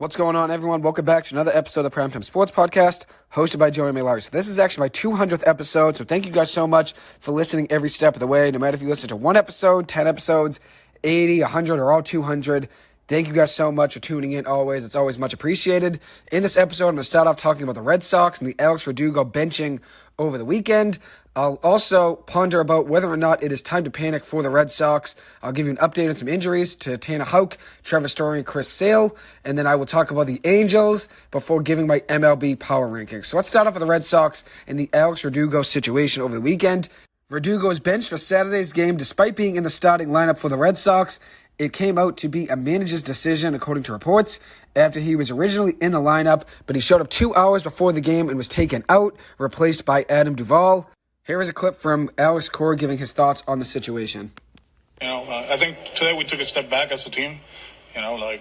What's going on, everyone? Welcome back to another episode of the Primetime Sports Podcast, hosted by Joey Malari. So this is actually my 200th episode, so thank you guys so much for listening every step of the way. No matter if you listen to one episode, 10 episodes, 80, 100, or all 200, thank you guys so much for tuning in always. It's always much appreciated. In this episode, I'm going to start off talking about the Red Sox and the Alex Verdugo benching over the weekend. I'll also ponder about whether or not it is time to panic for the Red Sox. I'll give you an update on some injuries to Tanner Houck, Trevor Story, and Chris Sale. And then I will talk about the Angels before giving my MLB Power Rankings. So let's start off with the Red Sox and the Alex Verdugo situation over the weekend. Verdugo was benched for Saturday's game despite being in the starting lineup for the Red Sox. It came out to be a manager's decision, according to reports, after he was originally in the lineup, but he showed up 2 hours before the game and was taken out, replaced by Adam Duvall. Here is a clip from Alex Cora giving his thoughts on the situation. I think today we took a step back as a team.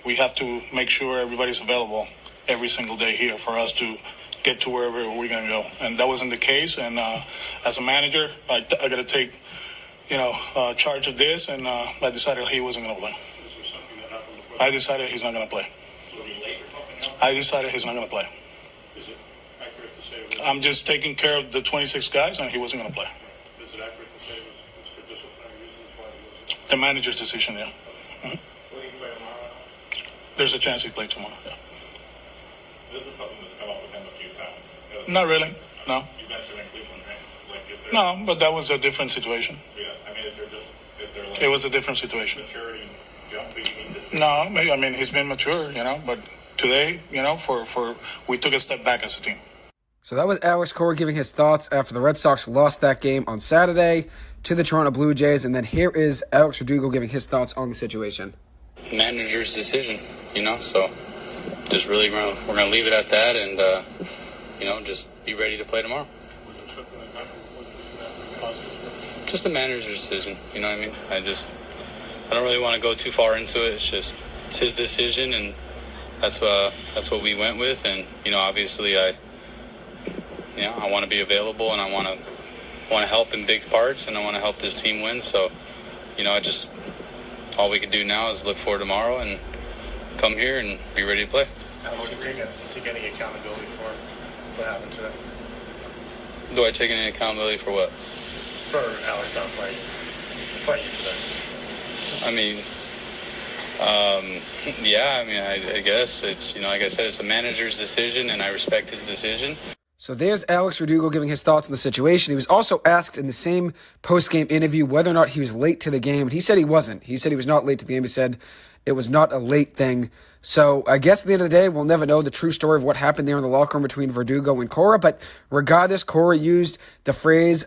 We have to make sure everybody's available every single day here for us to get to wherever we're going to go. And that wasn't the case. And as a manager, I got to take, charge of this. And I decided he wasn't going to play. I decided he's not going to play. I decided he's not going to play. I'm just taking care of the 26 guys, and he wasn't going to play. Is it accurate to say it was for disciplinary reasons why he wasn't? The manager's decision, yeah. Mm-hmm. Will he play tomorrow? There's a chance he plays tomorrow, yeah. This is something that's come up with him a few times. Not really, no. You mentioned in Cleveland, right? No, but that was a different situation. Yeah, is there It was a different situation. maturity jump that you need to see? No, he's been mature, but today, we took a step back as a team. So that was Alex Cora giving his thoughts after the Red Sox lost that game on Saturday to the Toronto Blue Jays. And then here is Alex Verdugo giving his thoughts on the situation. Manager's decision, so just really we're going to leave it at that and, just be ready to play tomorrow. Just a manager's decision, you know what I mean? I don't really want to go too far into it. It's his decision, and that's what we went with. And, obviously I want to be available, and I want to help in big parts, and I want to help this team win. So, all we can do now is look for tomorrow and come here and be ready to play. Alex, do you take any accountability for what happened today? Do I take any accountability for what? For Alex not playing today. I guess it's, like I said, it's a manager's decision, and I respect his decision. So there's Alex Verdugo giving his thoughts on the situation. He was also asked in the same post-game interview whether or not he was late to the game, and he said he wasn't. He said he was not late to the game. He said it was not a late thing. So I guess at the end of the day, we'll never know the true story of what happened there in the locker room between Verdugo and Cora, but regardless, Cora used the phrase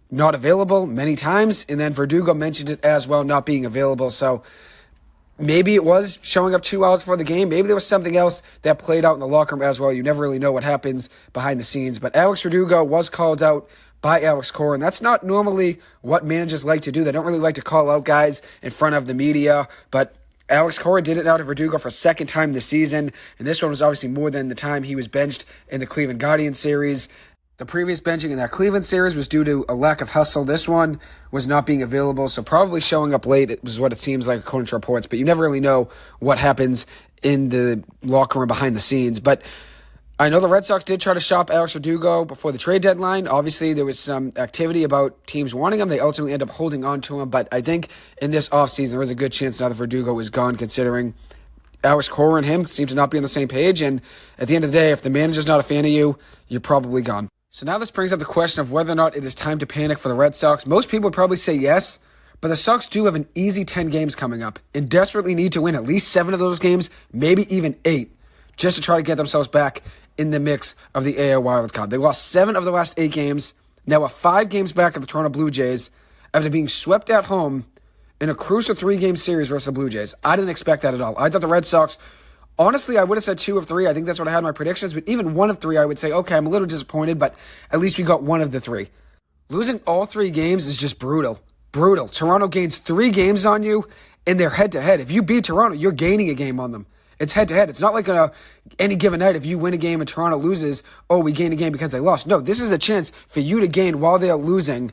not available many times, and then Verdugo mentioned it as well, not being available. So maybe it was showing up 2 hours before the game. Maybe there was something else that played out in the locker room as well. You never really know what happens behind the scenes. But Alex Verdugo was called out by Alex Cora, and that's not normally what managers like to do. They don't really like to call out guys in front of the media. But Alex Cora did it now to Verdugo for a second time this season, and this one was obviously more than the time he was benched in the Cleveland Guardians series. The previous benching in that Cleveland series was due to a lack of hustle. This one was not being available, so probably showing up late is what it seems like according to reports. But you never really know what happens in the locker room behind the scenes. But I know the Red Sox did try to shop Alex Verdugo before the trade deadline. Obviously, there was some activity about teams wanting him. They ultimately end up holding on to him. But I think in this offseason, there was a good chance now that Verdugo is gone, considering Alex Cora and him seem to not be on the same page. And at the end of the day, if the manager's not a fan of you, you're probably gone. So now this brings up the question of whether or not it is time to panic for the Red Sox. Most people would probably say yes, but the Sox do have an easy 10 games coming up and desperately need to win at least 7 of those games, maybe even 8, just to try to get themselves back in the mix of the AL wildcard. They lost 7 of the last 8 games, now are 5 games back at the Toronto Blue Jays after being swept at home in a crucial 3-game series versus the Blue Jays. I didn't expect that at all. I thought the Red Sox, honestly, I would have said 2 of 3. I think that's what I had in my predictions. But even 1 of 3, I would say, okay, I'm a little disappointed, but at least we got 1 of the 3. Losing all 3 games is just brutal. Brutal. Toronto gains 3 games on you, and they're head-to-head. If you beat Toronto, you're gaining a game on them. It's head-to-head. It's not like any given night, if you win a game and Toronto loses, we gain a game because they lost. No, this is a chance for you to gain while they're losing,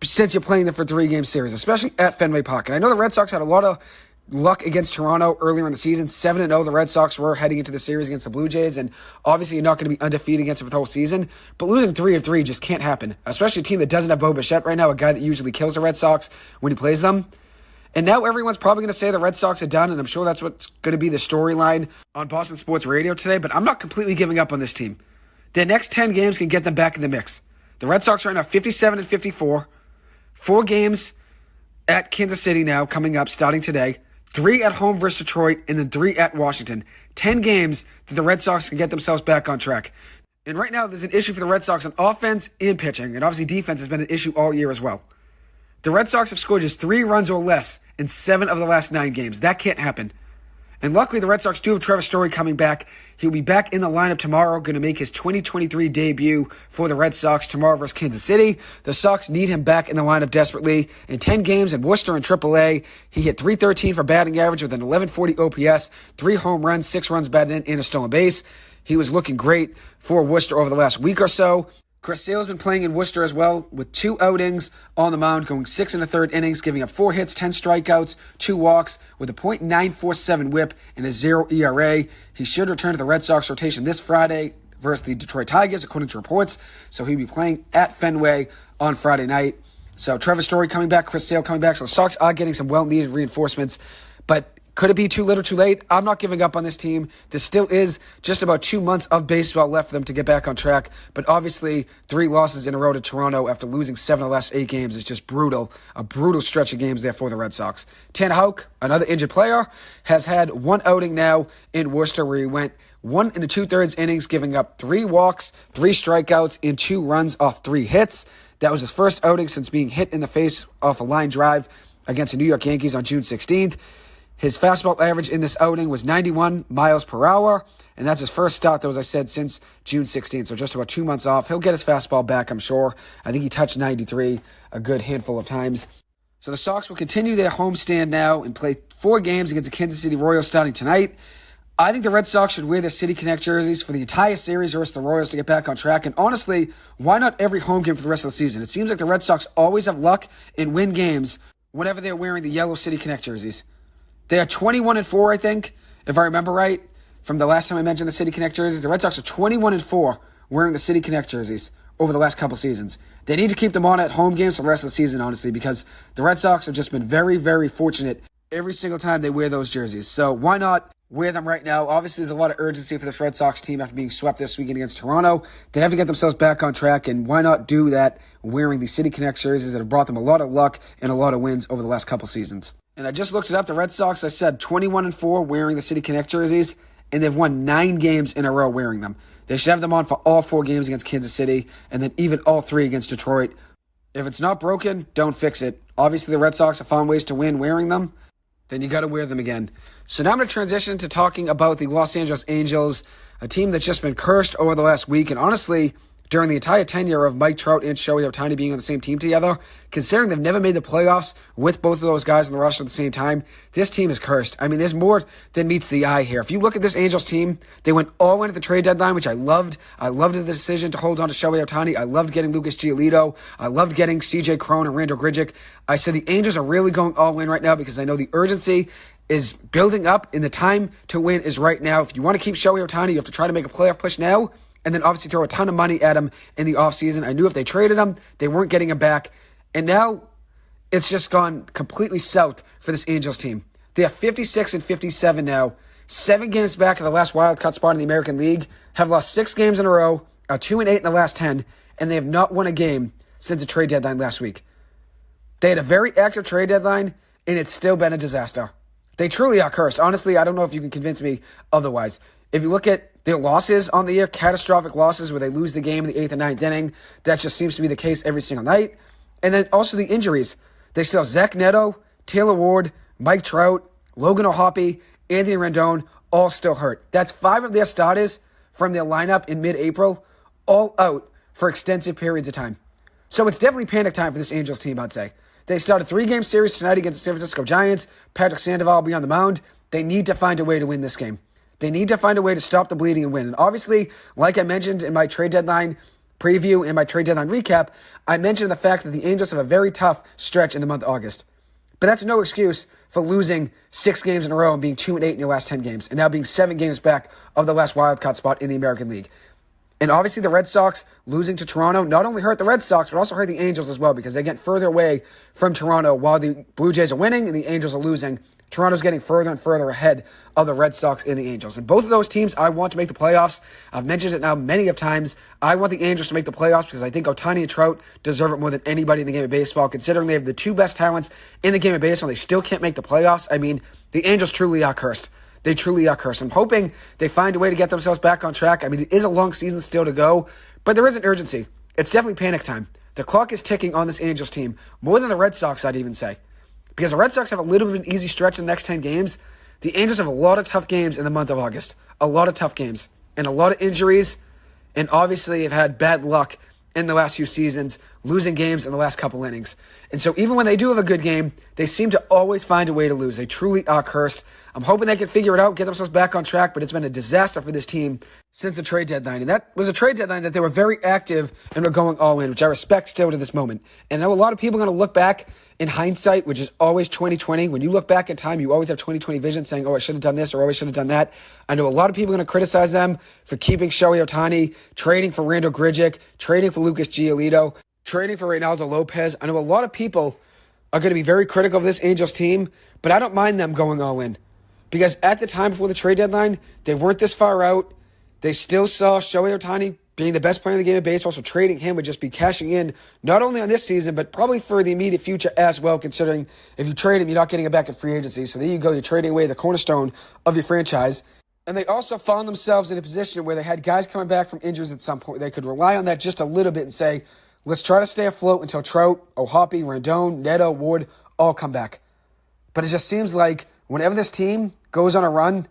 since you're playing them for 3-game series, especially at Fenway Park. And I know the Red Sox had a lot of luck against Toronto earlier in the season. 7-0 the Red Sox were heading into the series against the Blue Jays, and obviously you're not going to be undefeated against them for the whole season, but losing 3 of 3 just can't happen, especially a team that doesn't have Bo Bichette right now, a guy that usually kills the Red Sox when he plays them. And now everyone's probably going to say the Red Sox are done, and I'm sure that's what's going to be the storyline on Boston Sports Radio today, but I'm not completely giving up on this team. Their next 10 games can get them back in the mix. The Red Sox right now 57-54, 4 games at Kansas City now coming up starting today, 3 at home versus Detroit, and then 3 at Washington. 10 games that the Red Sox can get themselves back on track. And right now there's an issue for the Red Sox on offense and pitching, and obviously defense has been an issue all year as well. The Red Sox have scored just 3 runs or less in 7 of the last 9 games. That can't happen. And luckily, the Red Sox do have Trevor Story coming back. He'll be back in the lineup tomorrow, going to make his 2023 debut for the Red Sox tomorrow versus Kansas City. The Sox need him back in the lineup desperately. In 10 games in Worcester and AAA, he hit .313 for batting average with an 1140 OPS, 3 home runs, 6 runs batted in, and a stolen base. He was looking great for Worcester over the last week or so. Chris Sale's been playing in Worcester as well with 2 outings on the mound, going 6 1/3 innings, giving up 4 hits, 10 strikeouts, 2 walks, with a .947 whip and a 0 ERA. He should return to the Red Sox rotation this Friday versus the Detroit Tigers, according to reports. So he'll be playing at Fenway on Friday night. So Trevor Story coming back, Chris Sale coming back. So the Sox are getting some well-needed reinforcements, but could it be too little too late? I'm not giving up on this team. There still is just about 2 months of baseball left for them to get back on track. But obviously, 3 losses in a row to Toronto after losing 7 of the last 8 games is just brutal. A brutal stretch of games there for the Red Sox. Tanner Houck, another injured player, has had 1 outing now in Worcester where he went 1 2/3 innings, giving up 3 walks, 3 strikeouts, and 2 runs off 3 hits. That was his first outing since being hit in the face off a line drive against the New York Yankees on June 16th. His fastball average in this outing was 91 miles per hour, and that's his first start, though, as I said, since June 16th, so just about 2 months off. He'll get his fastball back, I'm sure. I think he touched 93 a good handful of times. So the Sox will continue their homestand now and play 4 games against the Kansas City Royals starting tonight. I think the Red Sox should wear their City Connect jerseys for the entire series versus the Royals to get back on track. And honestly, why not every home game for the rest of the season? It seems like the Red Sox always have luck and win games whenever they're wearing the yellow City Connect jerseys. They are 21-4, I think, if I remember right, from the last time I mentioned the City Connect jerseys. The Red Sox are 21-4 wearing the City Connect jerseys over the last couple seasons. They need to keep them on at home games for the rest of the season, honestly, because the Red Sox have just been very, very fortunate every single time they wear those jerseys. So why not wear them right now? Obviously, there's a lot of urgency for this Red Sox team after being swept this weekend against Toronto. They have to get themselves back on track, and why not do that wearing the City Connect jerseys that have brought them a lot of luck and a lot of wins over the last couple seasons. And I just looked it up. The Red Sox, I said, 21-4 wearing the City Connect jerseys, and they've won 9 games in a row wearing them. They should have them on for all 4 games against Kansas City, and then even all 3 against Detroit. If it's not broken, don't fix it. Obviously, the Red Sox have found ways to win wearing them. Then you got to wear them again. So now I'm going to transition to talking about the Los Angeles Angels, a team that's just been cursed over the last week. And honestly, during the entire tenure of Mike Trout and Shohei Ohtani being on the same team together, considering they've never made the playoffs with both of those guys on the roster at the same time, this team is cursed. I mean, there's more than meets the eye here. If you look at this Angels team, they went all in at the trade deadline, which I loved. I loved the decision to hold on to Shohei Ohtani. I loved getting Lucas Giolito. I loved getting CJ Cron and Randall Grigic. I said the Angels are really going all in right now because I know the urgency is building up and the time to win is right now. If you want to keep Shohei Ohtani, you have to try to make a playoff push now, and then obviously throw a ton of money at him in the offseason. I knew if they traded him, they weren't getting him back. And now it's just gone completely south for this Angels team. They are 56-57 now, 7 games back of the last wild card spot in the American League, have lost 6 games in a row, are 2-8 in the last 10, and they have not won a game since the trade deadline last week. They had a very active trade deadline, and it's still been a disaster. They truly are cursed. Honestly, I don't know if you can convince me otherwise. If you look at their losses on the year, catastrophic losses where they lose the game in the 8th and 9th inning, that just seems to be the case every single night. And then also the injuries. They still have Zach Neto, Taylor Ward, Mike Trout, Logan O'Hoppe, Anthony Rendon, all still hurt. That's 5 of their starters from their lineup in mid-April, all out for extensive periods of time. So it's definitely panic time for this Angels team, I'd say. They start a 3-game series tonight against the San Francisco Giants. Patrick Sandoval will be on the mound. They need to find a way to win this game. They need to find a way to stop the bleeding and win. And obviously, like I mentioned in my trade deadline preview and my trade deadline recap, I mentioned the fact that the Angels have a very tough stretch in the month of August. But that's no excuse for losing 6 games in a row and being 2-8 in your last 10 games, and now being 7 games back of the last wildcard spot in the American League. And obviously the Red Sox losing to Toronto not only hurt the Red Sox, but also hurt the Angels as well, because they get further away from Toronto while the Blue Jays are winning and the Angels are losing. Toronto's getting further and further ahead of the Red Sox and the Angels. And both of those teams I want to make the playoffs. I've mentioned it now many of times. I want the Angels to make the playoffs because I think Ohtani and Trout deserve it more than anybody in the game of baseball. Considering they have the 2 best talents in the game of baseball, they still can't make the playoffs. I mean, the Angels truly are cursed. They truly are cursed. I'm hoping they find a way to get themselves back on track. I mean, it is a long season still to go, but there is an urgency. It's definitely panic time. The clock is ticking on this Angels team, more than the Red Sox, I'd even say. Because the Red Sox have a little bit of an easy stretch in the next 10 games. The Angels have a lot of tough games in the month of August. A lot of tough games. And a lot of injuries. And obviously have had bad luck in the last few seasons, losing games in the last couple innings. And so even when they do have a good game, they seem to always find a way to lose. They truly are cursed. I'm hoping they can figure it out, get themselves back on track, but it's been a disaster for this team since the trade deadline. And that was a trade deadline that they were very active and were going all in, which I respect still to this moment. And I know a lot of people are going to look back in hindsight, which is always 2020. When you look back in time, you always have 2020 vision saying, oh, I should have done this or oh, I should have done that. I know a lot of people are going to criticize them for keeping Shohei Ohtani, trading for Randall Grigic, trading for Lucas Giolito, trading for Reynaldo Lopez. I know a lot of people are going to be very critical of this Angels team, but I don't mind them going all in. Because at the time before the trade deadline, they weren't this far out. They still saw Shohei Ohtani being the best player in the game of baseball, so trading him would just be cashing in, not only on this season, but probably for the immediate future as well, considering if you trade him, you're not getting him back in free agency. So there you go, you're trading away the cornerstone of your franchise. And they also found themselves in a position where they had guys coming back from injuries at some point. They could rely on that just a little bit and say, let's try to stay afloat until Trout, O'Hoppe, Rendon, Neto, Ward all come back. But it just seems like whenever this team goes on a run,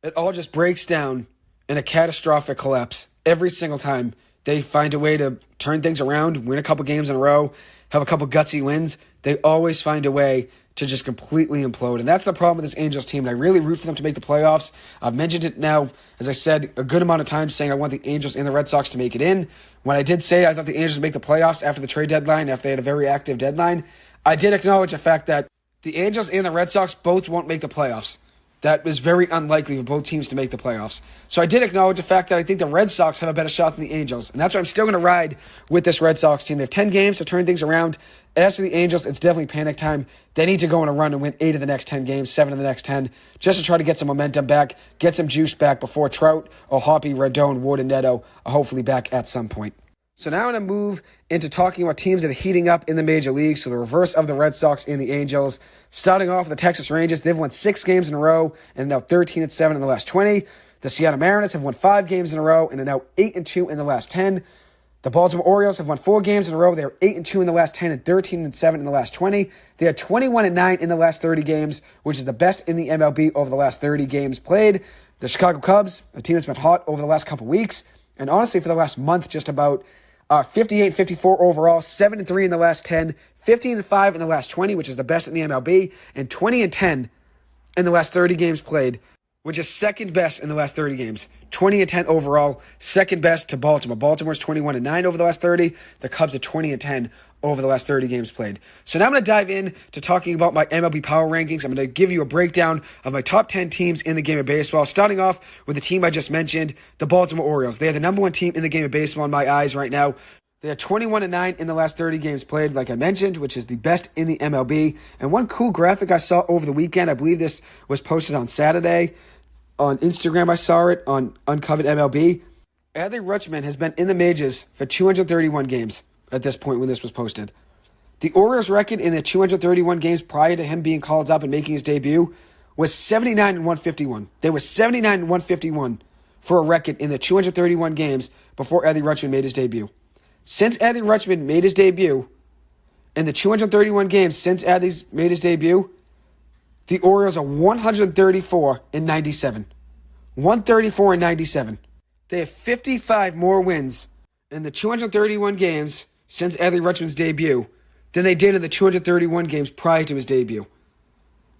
it all just breaks down in a catastrophic collapse. Every single time they find a way to turn things around, win a couple games in a row, have a couple gutsy wins, they always find a way to just completely implode. And that's the problem with this Angels team. And I really root for them to make the playoffs. I've mentioned it now, as I said, a good amount of times saying I want the Angels and the Red Sox to make it in. When I did say I thought the Angels would make the playoffs after the trade deadline, after they had a very active deadline, I did acknowledge the fact that the Angels and the Red Sox both won't make the playoffs. That was very unlikely for both teams to make the playoffs. So I did acknowledge the fact that I think the Red Sox have a better shot than the Angels. And that's why I'm still going to ride with this Red Sox team. They have 10 games to turn things around. As for the Angels, it's definitely panic time. They need to go on a run and win 8 of the next 10 games, 7 of the next 10, just to try to get some momentum back, get some juice back before Trout, O'Hoppe, Rendon, Ward, and Neto are hopefully back at some point. So now I'm going to move into talking about teams that are heating up in the major leagues. So the reverse of the Red Sox and the Angels. Starting off with the Texas Rangers, they've won 6 games in a row and are now 13-7 in the last 20. The Seattle Mariners have won 5 games in a row and are now 8-2 in the last 10. The Baltimore Orioles have won 4 games in a row. They are 8-2 in the last 10 and 13-7 in the last 20. They are 21-9 in the last 30 games, which is the best in the MLB over the last 30 games played. The Chicago Cubs, a team that's been hot over the last couple weeks, and honestly for the last month just about, 58-54 overall, 7-3 in the last 10, 15-5 in the last 20, which is the best in the MLB, and 20-10 in the last 30 games played, which is second best in the last 30 games. 20-10 overall, second best to Baltimore. Baltimore's 21-9 over the last 30. The Cubs are 20-10 over the last 30 games played. So now I'm going to dive in to talking about my MLB Power Rankings. I'm going to give you a breakdown of my top 10 teams in the game of baseball, starting off with the team I just mentioned, the Baltimore Orioles. They are the number 1 team in the game of baseball in my eyes right now. They are 21-9 in the last 30 games played, like I mentioned, which is the best in the MLB. And one cool graphic I saw over the weekend, I believe this was posted on Saturday. On Instagram, I saw it on Uncovered MLB. Adley Rutschman has been in the majors for 231 games at this point when this was posted. The Orioles' record in the 231 games prior to him being called up and making his debut was 79-151. They were 79-151 for a record in the 231 games before Adley Rutschman made his debut. Since Adley Rutschman made his debut, in the 231 games since Adley's made his debut, the Orioles are 134-97. 134-97. They have 55 more wins in the 231 games since Adley Rutschman's debut than they did in the 231 games prior to his debut.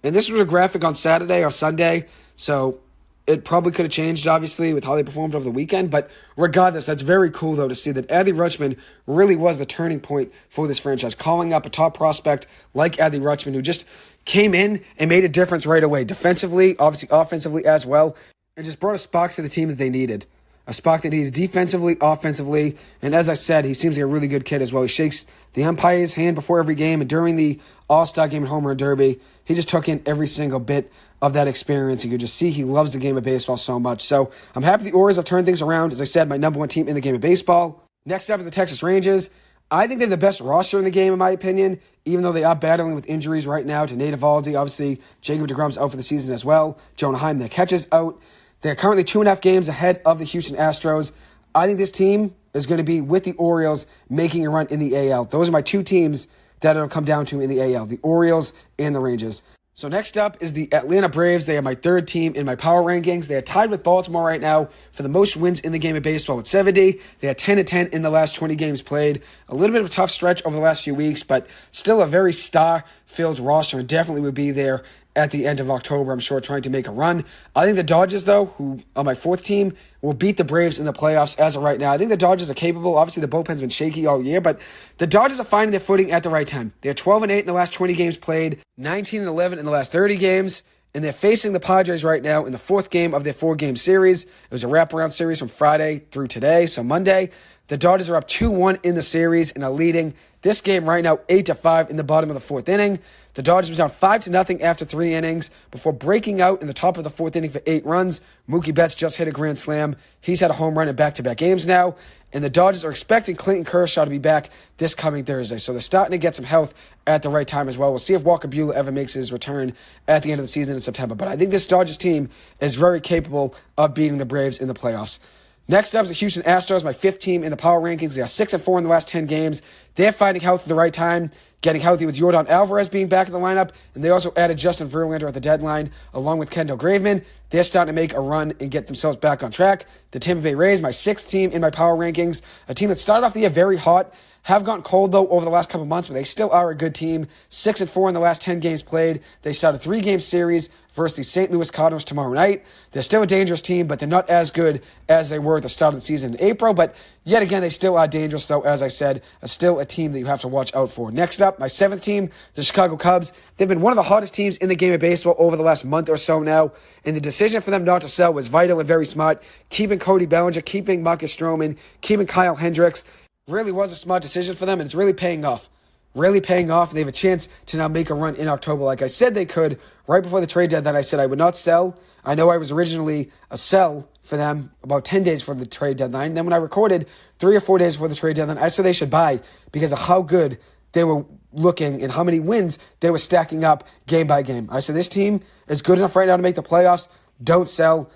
And this was a graphic on Saturday or Sunday, so it probably could have changed, obviously, with how they performed over the weekend. But regardless, that's very cool, though, to see that Adley Rutschman really was the turning point for this franchise, calling up a top prospect like Adley Rutschman, who just came in and made a difference right away. Defensively, obviously offensively as well, and just brought a spark to the team that they needed. A spark that needed defensively, offensively, and as I said, he seems like a really good kid as well. He shakes the umpire's hand before every game, and during the All-Star Game and Home Run Derby, he just took in every single bit of that experience. You could just see he loves the game of baseball so much. So I'm happy the Orioles have turned things around. As I said, my number one team in the game of baseball. Next up is the Texas Rangers. I think they have the best roster in the game, in my opinion, even though they are battling with injuries right now to Nate Eovaldi. Obviously, Jacob deGrom's out for the season as well. Jonah Heim, their catcher's out. They're currently 2.5 games ahead of the Houston Astros. I think this team is going to be with the Orioles making a run in the AL. Those are my two teams that it'll come down to in the AL, the Orioles and the Rangers. So next up is the Atlanta Braves. They are my third team in my power rankings. They are tied with Baltimore right now for the most wins in the game of baseball with 70. They are 10-10 in the last 20 games played. A little bit of a tough stretch over the last few weeks, but still a very star-filled roster and definitely would be there at the end of October, I'm sure, trying to make a run. I think the Dodgers, though, who are my fourth team, will beat the Braves in the playoffs as of right now. I think the Dodgers are capable. Obviously, the bullpen's been shaky all year, but the Dodgers are finding their footing at the right time. They're 12-8 in the last 20 games played, 19-11 in the last 30 games, and they're facing the Padres right now in the fourth game of their 4-game series. It was a wraparound series from Friday through today, so Monday. The Dodgers are up 2-1 in the series and are leading this game right now 8-5 in the bottom of the fourth inning. The Dodgers was down 5-0 after 3 innings before breaking out in the top of the fourth inning for 8 runs. Mookie Betts just hit a grand slam. He's had a home run in back-to-back games now. And the Dodgers are expecting Clayton Kershaw to be back this coming Thursday. So they're starting to get some health at the right time as well. We'll see if Walker Buehler ever makes his return at the end of the season in September. But I think this Dodgers team is very capable of beating the Braves in the playoffs. Next up is the Houston Astros, my fifth team in the power rankings. They are 6-4 in the last 10 games. They're finding health at the right time, getting healthy with Yordan Alvarez being back in the lineup, and they also added Justin Verlander at the deadline, along with Kendall Graveman. They're starting to make a run and get themselves back on track. The Tampa Bay Rays, my sixth team in my power rankings, a team that started off the year very hot, have gotten cold, though, over the last couple months, but they still are a good team. 6-4 in the last 10 games played. They start a 3-game series versus the St. Louis Cardinals tomorrow night. They're still a dangerous team, but they're not as good as they were at the start of the season in April. But yet again, they still are dangerous, though, as I said, still a team that you have to watch out for. Next up, my seventh team, the Chicago Cubs. They've been one of the hottest teams in the game of baseball over the last month or so now, and the decision for them not to sell was vital and very smart. Keeping Cody Bellinger, keeping Marcus Stroman, keeping Kyle Hendricks really was a smart decision for them, and it's really paying off. Really paying off. They have a chance to now make a run in October like I said they could. Right before the trade deadline, I said I would not sell. I know I was originally a sell for them about 10 days before the trade deadline. Then when I recorded 3 or 4 days before the trade deadline, I said they should buy because of how good they were looking and how many wins they were stacking up game by game. I said this team is good enough right now to make the playoffs. Don't sell.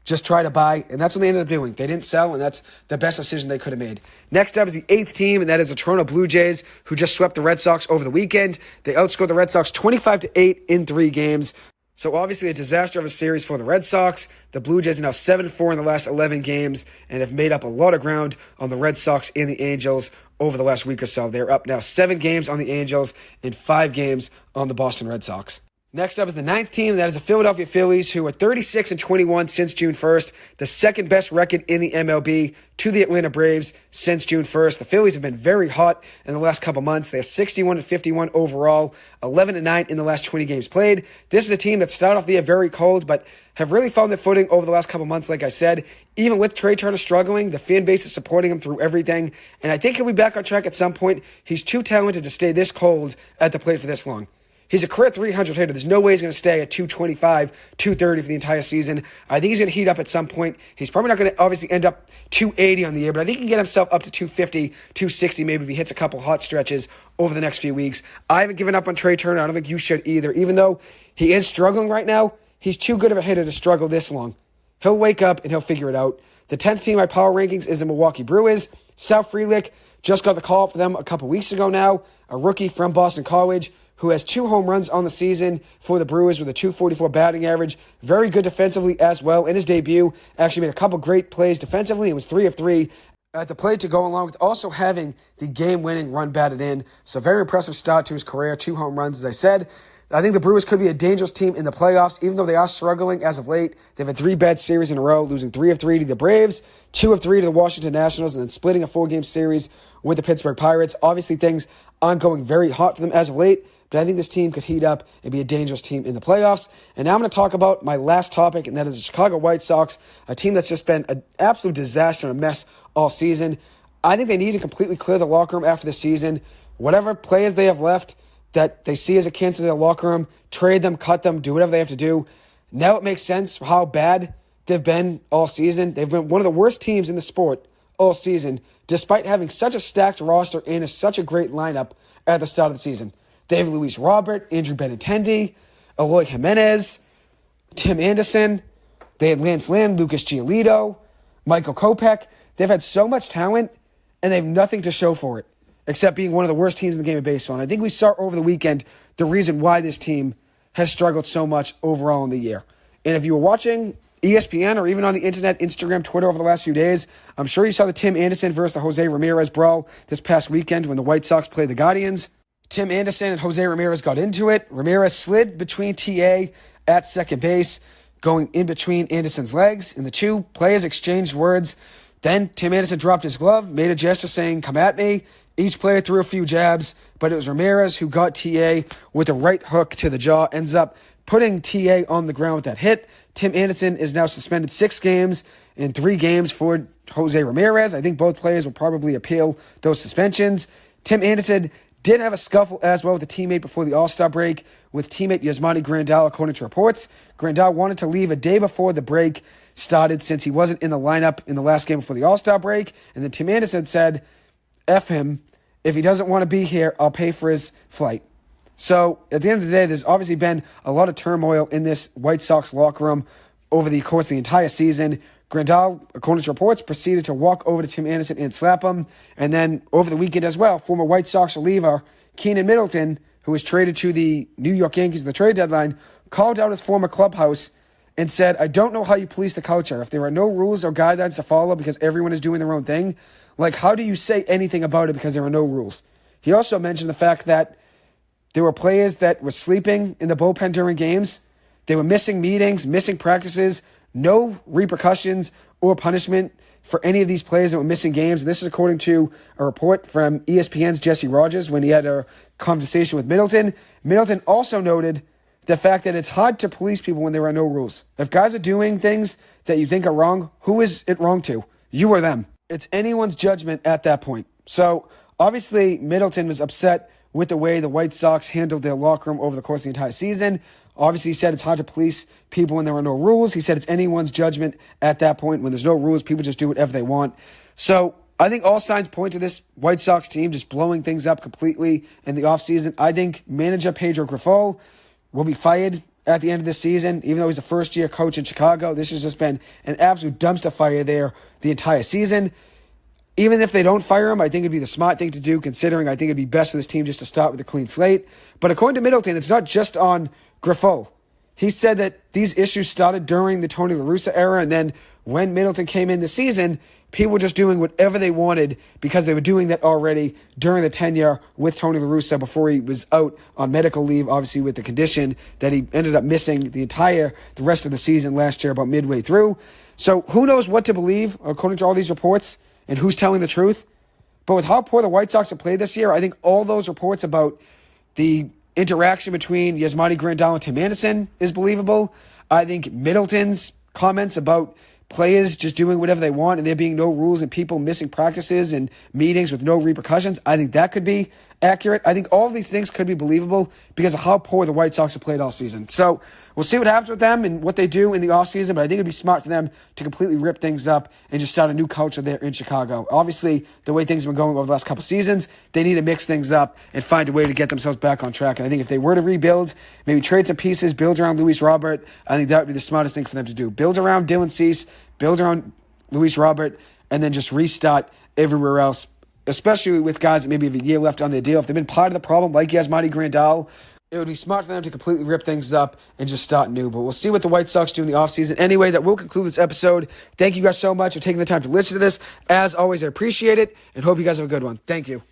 Just try to buy, and that's what they ended up doing. They didn't sell, and that's the best decision they could have made. Next up is the eighth team, and that is the Toronto Blue Jays, who just swept the Red Sox over the weekend. They outscored the Red Sox 25-8 in 3 games. So obviously a disaster of a series for the Red Sox. The Blue Jays are now 7-4 in the last 11 games and have made up a lot of ground on the Red Sox and the Angels over the last week or so. They're up now 7 games on the Angels and 5 games on the Boston Red Sox. Next up is the ninth team. That is the Philadelphia Phillies, who are 36-21 since June 1st, the second best record in the MLB to the Atlanta Braves since June 1st. The Phillies have been very hot in the last couple months. They are 61-51 overall, 11-9 in the last 20 games played. This is a team that started off the year very cold, but have really found their footing over the last couple months. Like I said, even with Trey Turner struggling, the fan base is supporting him through everything, and I think he'll be back on track at some point. He's too talented to stay this cold at the plate for this long. He's a career 300 hitter. There's no way he's going to stay at 225, 230 for the entire season. I think he's going to heat up at some point. He's probably not going to obviously end up 280 on the year, but I think he can get himself up to 250, 260 maybe if he hits a couple hot stretches over the next few weeks. I haven't given up on Trey Turner. I don't think you should either. Even though he is struggling right now, he's too good of a hitter to struggle this long. He'll wake up and he'll figure it out. The 10th team in my power rankings is the Milwaukee Brewers. Sal Frelick just got the call up for them a couple weeks ago now, a rookie from Boston College, who has 2 home runs on the season for the Brewers with a .244 batting average. Very good defensively as well. In his debut, actually made a couple great plays defensively and was 3 of 3 at the plate to go along with also having the game-winning run batted in. So very impressive start to his career. 2 home runs, as I said. I think the Brewers could be a dangerous team in the playoffs, even though they are struggling as of late. They've had 3 bad series in a row, losing 3 of 3 to the Braves, 2 of 3 to the Washington Nationals, and then splitting a 4-game series with the Pittsburgh Pirates. Obviously, things aren't going very hot for them as of late, but I think this team could heat up and be a dangerous team in the playoffs. And now I'm going to talk about my last topic, and that is the Chicago White Sox, a team that's just been an absolute disaster and a mess all season. I think they need to completely clear the locker room after the season. Whatever players they have left that they see as a cancer to their locker room, trade them, cut them, do whatever they have to do. Now it makes sense for how bad they've been all season. They've been one of the worst teams in the sport all season, despite having such a stacked roster and such a great lineup at the start of the season. They have Luis Robert, Andrew Benintendi, Eloy Jimenez, Tim Anderson. They had Lance Lynn, Lucas Giolito, Michael Kopech. They've had so much talent, and they have nothing to show for it, except being one of the worst teams in the game of baseball. And I think we saw over the weekend the reason why this team has struggled so much overall in the year. And if you were watching ESPN or even on the internet, Instagram, Twitter over the last few days, I'm sure you saw the Tim Anderson versus the Jose Ramirez brawl this past weekend when the White Sox played the Guardians. Tim Anderson and Jose Ramirez got into it. Ramirez slid between TA at second base, going in between Anderson's legs, and the two players exchanged words. Then Tim Anderson dropped his glove, made a gesture saying, "Come at me." Each player threw a few jabs, but it was Ramirez who got TA with a right hook to the jaw, ends up putting TA on the ground with that hit. Tim Anderson is now suspended 6 games and 3 games for Jose Ramirez. I think both players will probably appeal those suspensions. Tim Anderson did have a scuffle as well with a teammate before the All-Star break with teammate Yasmani Grandal, according to reports. Grandal wanted to leave a day before the break started since he wasn't in the lineup in the last game before the All-Star break. And then Tim Anderson said, F him. If he doesn't want to be here, I'll pay for his flight. So at the end of the day, there's obviously been a lot of turmoil in this White Sox locker room over the course of the entire season. Grandal, according to reports, proceeded to walk over to Tim Anderson and slap him. And then over the weekend as well, former White Sox reliever Keenan Middleton, who was traded to the New York Yankees at the trade deadline, called out his former clubhouse and said, "I don't know how you police the culture. If there are no rules or guidelines to follow because everyone is doing their own thing, like how do you say anything about it because there are no rules?" He also mentioned the fact that there were players that were sleeping in the bullpen during games. They were missing meetings, missing practices, no repercussions or punishment for any of these players that were missing games. And this is according to a report from ESPN's Jesse Rogers when he had a conversation with Middleton. Middleton also noted the fact that it's hard to police people when there are no rules. If guys are doing things that you think are wrong, who is it wrong to? You or them. It's anyone's judgment at that point. So obviously Middleton was upset with the way the White Sox handled their locker room over the course of the entire season. Obviously, he said it's hard to police people when there are no rules. He said it's anyone's judgment at that point. When there's no rules, people just do whatever they want. So I think all signs point to this White Sox team just blowing things up completely in the offseason. I think manager Pedro Grifol will be fired at the end of this season, even though he's a first-year coach in Chicago. This has just been an absolute dumpster fire there the entire season. Even if they don't fire him, I think it'd be the smart thing to do, considering I think it'd be best for this team just to start with a clean slate. But according to Middleton, it's not just on Grifol. He said that these issues started during the Tony La Russa era, and then when Middleton came in this season, people were just doing whatever they wanted because they were doing that already during the tenure with Tony La Russa before he was out on medical leave, obviously with the condition that he ended up missing the rest of the season last year about midway through. So who knows what to believe, according to all these reports, and who's telling the truth. But with how poor the White Sox have played this year, I think all those reports about the interaction between Yasmani Grandal and Tim Anderson is believable. I think Middleton's comments about players just doing whatever they want and there being no rules and people missing practices and meetings with no repercussions, I think that could be accurate. I think all of these things could be believable because of how poor the White Sox have played all season. So we'll see what happens with them and what they do in the offseason, but I think it'd be smart for them to completely rip things up and just start a new culture there in Chicago. Obviously, the way things have been going over the last couple seasons, they need to mix things up and find a way to get themselves back on track. And I think if they were to rebuild, maybe trade some pieces, build around Luis Robert, I think that would be the smartest thing for them to do. Build around Dylan Cease, build around Luis Robert, and then just restart everywhere else, especially with guys that maybe have a year left on their deal. If they've been part of the problem, like Yasmani Grandal, it would be smart for them to completely rip things up and just start new. But we'll see what the White Sox do in the offseason. Anyway, that will conclude this episode. Thank you guys so much for taking the time to listen to this. As always, I appreciate it and hope you guys have a good one. Thank you.